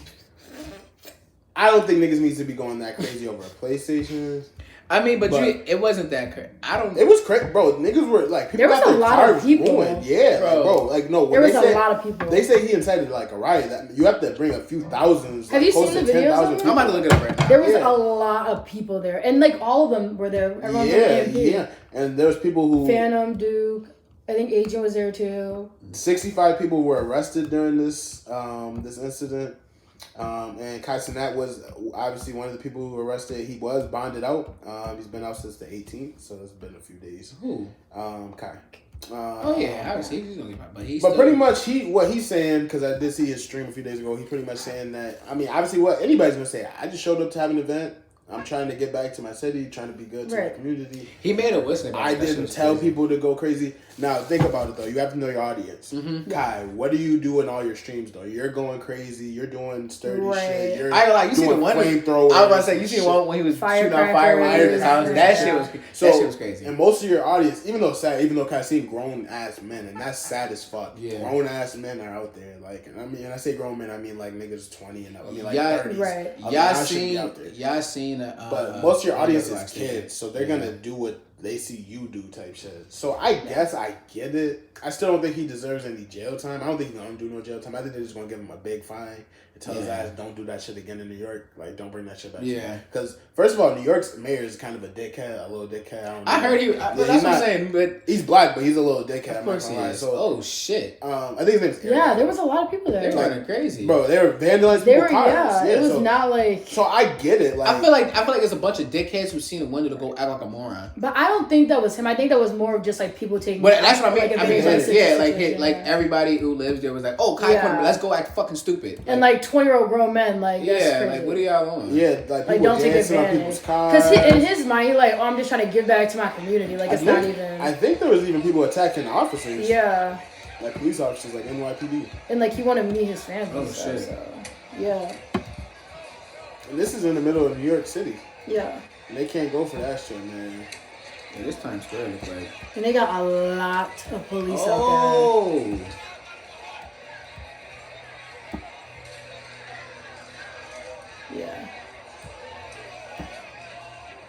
I don't think niggas needs to be going that crazy over a PlayStation. I mean, but it wasn't that crazy. I don't. It was crazy, bro. Niggas were like, people there was got a their lot cars of people. ruined. Yeah, Bro. like no. There was a lot of people. They say he incited like a riot. That you have to bring a few thousands. Have like, you close seen to the videos 10,000 of it? I'm about to look it up right now. There was a lot of people there, and like all of them were there. Everyone Yeah. And there's people who Phantom, Duke. I think Agent was there too. 65 people were arrested during this this incident. And Kai Cenat was obviously one of the people who were arrested. He was bonded out. He's been out since the 18th, so it's been a few days. Who? Kai. Oh yeah, obviously he's gonna get my, but pretty much what he's saying, because I did see his stream a few days ago. He's pretty much saying that. I mean, obviously, what anybody's gonna say. I just showed up to have an event. I'm trying to get back to my city, trying to be good to my community. He made a whistle. I didn't tell people to go crazy. Now, think about it, though. You have to know your audience. Mm-hmm. Kai, what do you do in all your streams, though? You're going crazy. You're doing sturdy shit. You're you seen the one? I was about to say, you seen the one when he was shooting on fireworks at his house? That shit was crazy. And most of your audience, even though Kai seen grown-ass men, and that's sad as fuck. Yeah. Grown-ass men are out there. Like, and I mean, and I say grown men, I mean like niggas 20 and up. I mean like 30s. Right. Y'all seen but most of your audience is kids, so they're gonna do what they see you do type shit. So I guess I get it. I still don't think he deserves any jail time. I don't think he's gonna do no jail time. I think they're just gonna give him a big fine and tell his ass don't do that shit again in New York. Like, don't bring that shit back. Yeah. Because first of all, New York's mayor is kind of a dickhead, a little dickhead. I don't know. I heard he. That's what I'm saying. But he's black, but he's a little dickhead. Of course he is. So, oh shit. I think his name's Aaron. Yeah, there was a lot of people there. They were kind of crazy, bro. They were vandalizing people's cars. Yeah, it was not like. So I get it. Like, I feel like there's a bunch of dickheads who seen a window to go act like a moron. But I don't think that was him. I think that was more of just like people taking. But that's what I mean. Like, like everybody who lives there was like, oh, Kai, let's go act fucking stupid. And like 20-year-old grown men, like like what are y'all on? Yeah, like people don't take dancing on advantage. people's cars. Because in his mind, he's like, oh, I'm just trying to give back to my community. Like it's not even. I think there was even people attacking officers. Yeah. Like police officers, like NYPD. And like he wanted to meet his family. Oh shit. So, yeah. And this is in the middle of New York City. Yeah. And they can't go for that shit, man. Yeah, this Times Square looks like. And they got a lot of police out there. Yeah.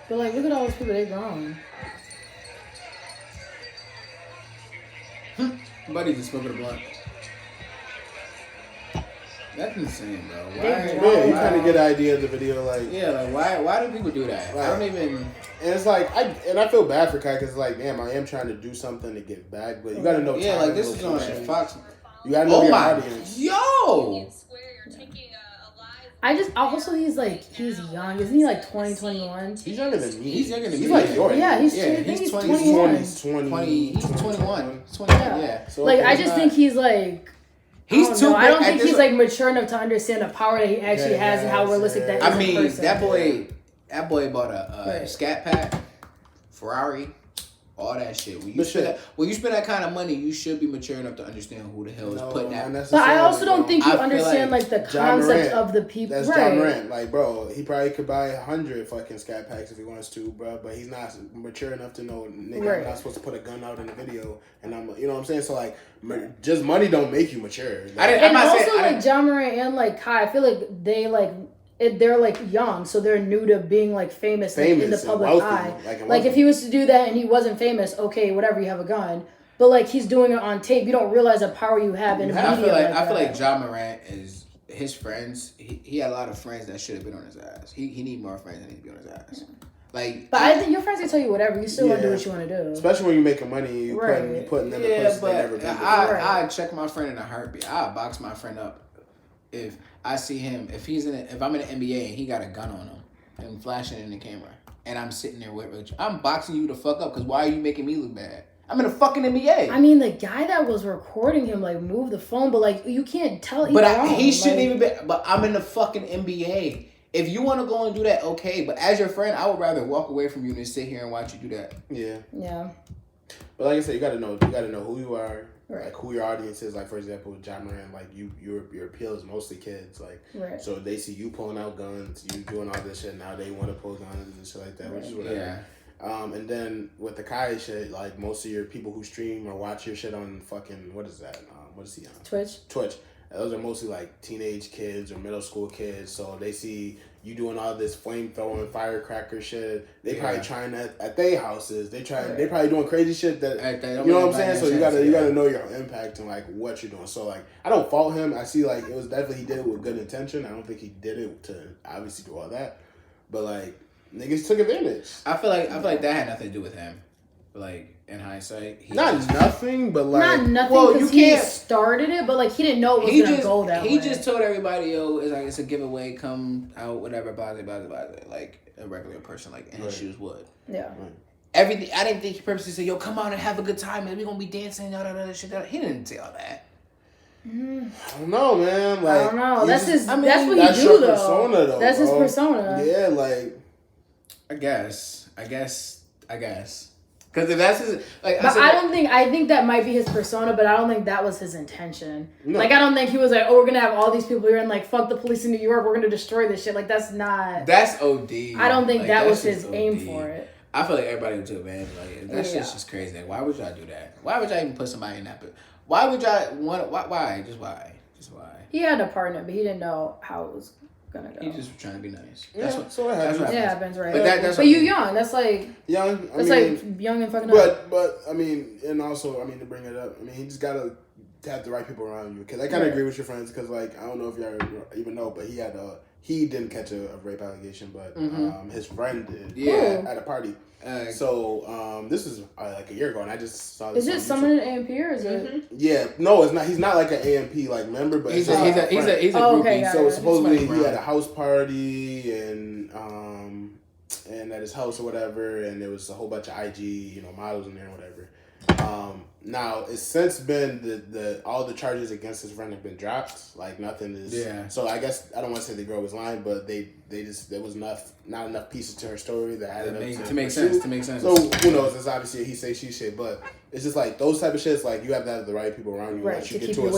But like, look at all those people they grown. Buddy just smoking a blunt. That's insane, bro. Why? Yeah, you kind of get an idea of the video, like. Yeah, like why do people do that? Like, I don't even. And it's like I feel bad for Kai because like, damn, I am trying to do something to get back, but you gotta know. Yeah, like this is on Fox. You gotta know your audience. Yo. Also he's young. Isn't he like 20, 21? He's younger than me. He's younger than me. He's like yours. Yeah, he's 21. He's 21. Yeah. So, like I just think he's like. He's too. I don't think he's like mature enough to understand the power that he actually has and how realistic that is. I mean, that boy bought a scat pack Ferrari, all that shit. When you spend that kind of money, you should be mature enough to understand who the hell is putting that. But I also don't think you understand like the concept of the people. That's John Morant. Like, bro, he probably could buy 100 fucking scat packs if he wants to, bro. But he's not mature enough to know, nigga, I'm not supposed to put a gun out in the video, and you know what I'm saying? So like, just money don't make you mature. Like, John Morant and like Kai, I feel like they're like young, so they're new to being like famous like, in the public eye. Like if he was to do that and he wasn't famous, okay, whatever, you have a gun. But like he's doing it on tape, you don't realize the power you have in media. I feel like John Morant is his friends. He had a lot of friends that should have been on his ass. He need more friends that need to be on his ass. Like, but I think your friends can tell you whatever. You still want to do what you want to do. Especially when you're making money, you putting them in places they never been. I check my friend in a heartbeat. I box my friend up if I see him. If I'm in the NBA and he got a gun on him and flashing it in the camera, and I'm sitting there with you, I'm boxing you the fuck up because why are you making me look bad? I'm in the fucking NBA. I mean, the guy that was recording him like moved the phone, but like you can't tell. He shouldn't even be. But I'm in the fucking NBA. If you want to go and do that, okay. But as your friend, I would rather walk away from you than sit here and watch you do that. Yeah. Yeah. But like I said, you gotta know who you are, like who your audience is. Like for example, with John Moran, like your appeal is mostly kids. Like, so they see you pulling out guns, you doing all this shit. Now they want to pull guns and shit like that, which is whatever. Yeah. And then with the Kai shit, like most of your people who stream or watch your shit on fucking what is that? What is he on? Twitch. Those are mostly like teenage kids or middle school kids. So they see you doing all this flamethrowing, firecracker shit. They probably trying that at their houses. They probably doing crazy shit that you know what I'm saying. So you gotta know your impact and like what you're doing. So like I don't fault him. I see like it was definitely he did it with good intention. I don't think he did it to obviously do all that. But like niggas took advantage. I feel like that had nothing to do with him. Like in hindsight, not nothing because he started it, but like he didn't know it was gonna go that way. He just told everybody, yo, it's a giveaway, come out, whatever, blah, like a regular person, like in his shoes would. Yeah. Everything. I didn't think he purposely said, yo, come out and have a good time, and we're gonna be dancing, shit. He didn't say all that. I don't know, man. Like, I don't know. That's what he do, though. Persona, though. That's his persona. Yeah, like. I guess. Because if that's his, like, I think that might be his persona, but I don't think that was his intention. No. Like, I don't think he was like, oh, we're gonna have all these people here and like, fuck the police in New York, we're gonna destroy this shit. Like, that's not. That's OD. I don't think that was his aim for it. I feel like everybody would do, man. Like, that shit's just crazy. Like, why would y'all do that? Why would y'all even put somebody in that? Why would y'all want? Why? Just why? He had a partner, but he didn't know how it was gonna go. He just was trying to be nice. That's what happens. Yeah, happens, right? But you young. That's like young. Like young and fucking up. But I mean, and also I mean to bring it up. I mean, he just gotta have the right people around you. Because I kind of agree with your friends. Because like I don't know if y'all even know, but he didn't catch a rape allegation, but his friend did. Yeah, at a party. So this is like a year ago, and I just saw this. Is it someone in AMP or is it? Yeah, no, it's not. He's not like an AMP like member, but he's a groupie. Okay, so supposedly he had a house party and at his house or whatever, and there was a whole bunch of IG models in there or whatever. Now it's since been the all the charges against his friend have been dropped. Like nothing is. Yeah. So I guess I don't want to say the girl was lying, but they just there was not enough pieces to her story that added up to make sense. So who knows? It's obviously he say she say, but it's just like those type of shits. Like you have to have the right people around you. Right. Once you get to a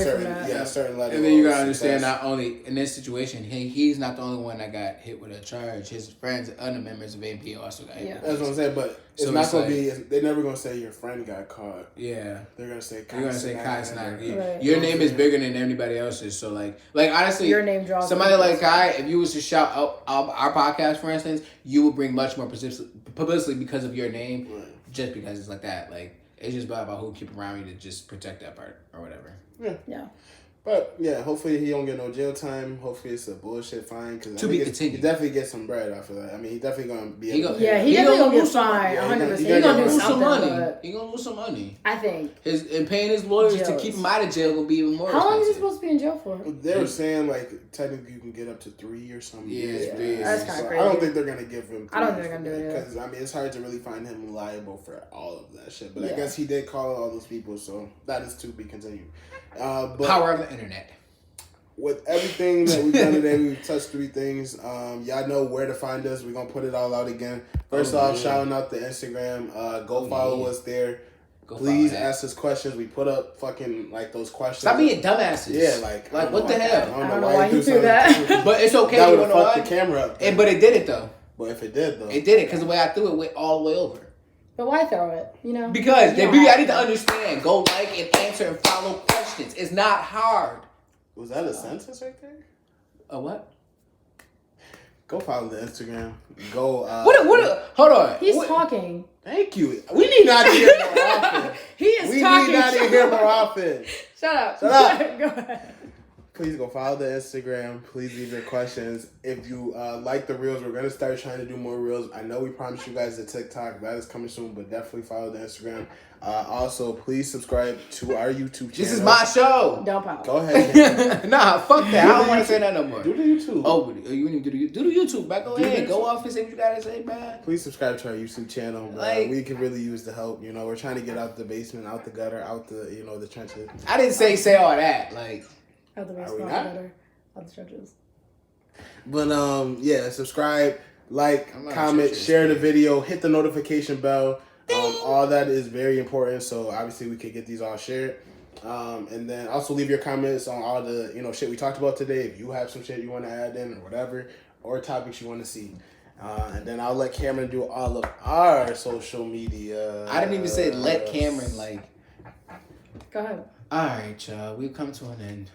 certain level. And then you gotta understand not only in this situation, he's not the only one that got hit with a charge. His friends and other members of AMP also got hit. That's what I'm saying, but it's not gonna be. They're never gonna say your friend got caught. Yeah. They're gonna say Kai Snyder. Your name is bigger than anybody else's. So like honestly, your name draws somebody like Kai. If you was to shout out our podcast, for instance, you would bring much more publicity because of your name, just because it's like that. Like it's just about who keep around you to just protect that part or whatever. Yeah. But yeah, hopefully he don't get no jail time. Hopefully it's a bullshit fine because he definitely get some bread off of that. I mean, he definitely gonna be. He definitely gonna get fined. 100%. He gonna lose some money. He gonna lose some money. I think. And paying his lawyers to keep him out of jail will be even more. How long is he supposed to be in jail for? They were saying like technically you can get up to 3 or something. Yeah, that's kind of crazy. I don't think they're gonna give him. I don't think they're gonna do it because I mean it's hard to really find him liable for all of that shit. But I guess he did call all those people, so that is to be continued. But power of the internet. with everything that we've done today, we've touched 3 things. Y'all know where to find us. We're gonna put it all out again. First off, shouting out the Instagram. Go follow us there. Please ask us questions. We put up fucking like those questions. Stop being dumbasses. Yeah, like what the hell? I don't know why you threw that. But it's okay. That You would know fuck why? the camera up. But it did it though. But if it did though, it did it because the way I threw it went all the way over. But why throw it? You know. Because I need to understand. Go like and answer and follow questions. It's not hard. Was that a sentence right there? A what? Go follow the Instagram. Go. Hold on. He's talking. Thank you. We need Nadia here more often. He is talking. We need Nadia here more often. Shut up. Go ahead. Please go follow the Instagram. Please leave your questions. If you like the reels, we're going to start trying to do more reels. I know we promised you guys the TikTok. That is coming soon, but definitely follow the Instagram. Also, please subscribe to our YouTube channel. This is my show. Don't pop. Go ahead. Nah, fuck that. I don't want to say that no more. Do the YouTube. Oh, you need to do the YouTube. Back go ahead. Go off and say what you got to say, man. Please subscribe to our YouTube channel. We can really use the help. You know, we're trying to get out the basement, out the gutter, out the, the trenches. I didn't say all that. Like, out the basement, out the gutter, out the trenches. But subscribe, like, comment, share the video, hit the notification bell. All that is very important. So obviously we could get these all shared. And then also leave your comments on all the shit we talked about today. If you have some shit you want to add in or whatever, or topics you want to see. And then I'll let Cameron do all of our social media. I didn't even say let Cameron Go ahead. All right, y'all. We've come to an end.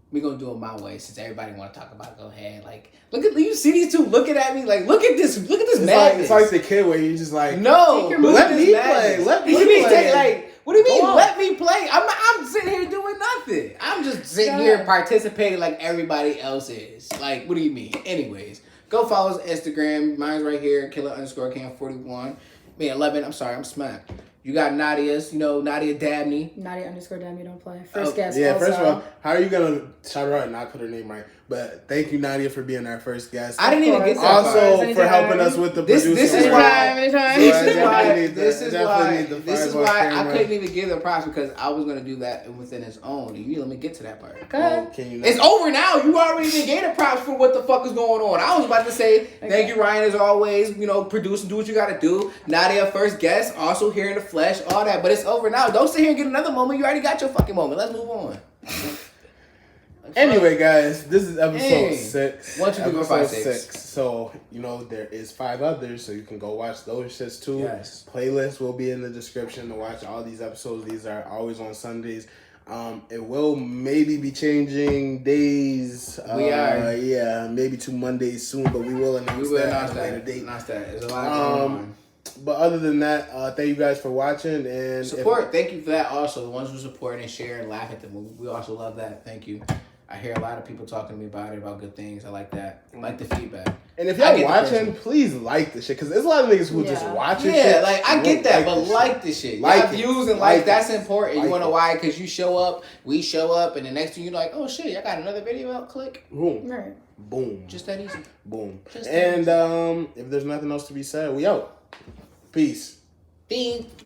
We're going to do it my way since everybody want to talk about it. Go ahead. Like, you see these two looking at me? Like, look at this madness. It's like the kid where you just like, no, let me play. Let me play. What do you mean, let me play? I'm sitting here doing nothing. I'm just sitting here participating like everybody else is. Like, what do you mean? Anyways, go follow us on Instagram. Mine's right here, killer_cam41. 11. I'm sorry, I'm smacked. You got Nadia's, Nadia Dabney. Nadia_Dabney don't play. First guest. Yeah, first of all, how are you going to shout her out and not put her name right? But thank you, Nadia, for being our first guest. I didn't even get that also for helping us with the producer. This is why I couldn't even give the props because I was going to do that within its own. You let me get to that part. Go ahead. It's over now. You already gave the props for what the fuck is going on. I was about to say, thank you, Ryan, as always. Produce and do what you got to do. Nadia, first guest, also here in the flesh, all that. But it's over now. Don't sit here and get another moment. You already got your fucking moment. Let's move on. Anyway, guys, this is episode 6. What you do episode 6. So, there is 5 others, so you can go watch those shits too. Yes. Playlist will be in the description to watch all these episodes. These are always on Sundays. It will maybe be changing days. We are. Yeah, maybe to Mondays soon, but we will announce that at a later date. There's a lot going on. But other than that, thank you guys for watching and support. Thank you for that. Also, the ones who support and share and laugh at the movie, we also love that. Thank you. I hear a lot of people talking to me about it, about good things. I like that. I like the feedback. And if y'all watching, please like the shit. Because there's a lot of niggas who just watch it. Yeah, like, I get that, but like the shit. Like views and that's important. You want to know why? Because you show up, we show up, and the next thing you're like, oh shit, y'all got another video out? Click. Boom. Right. Boom. Just that easy. Boom. And if there's nothing else to be said, we out. Peace. Ding.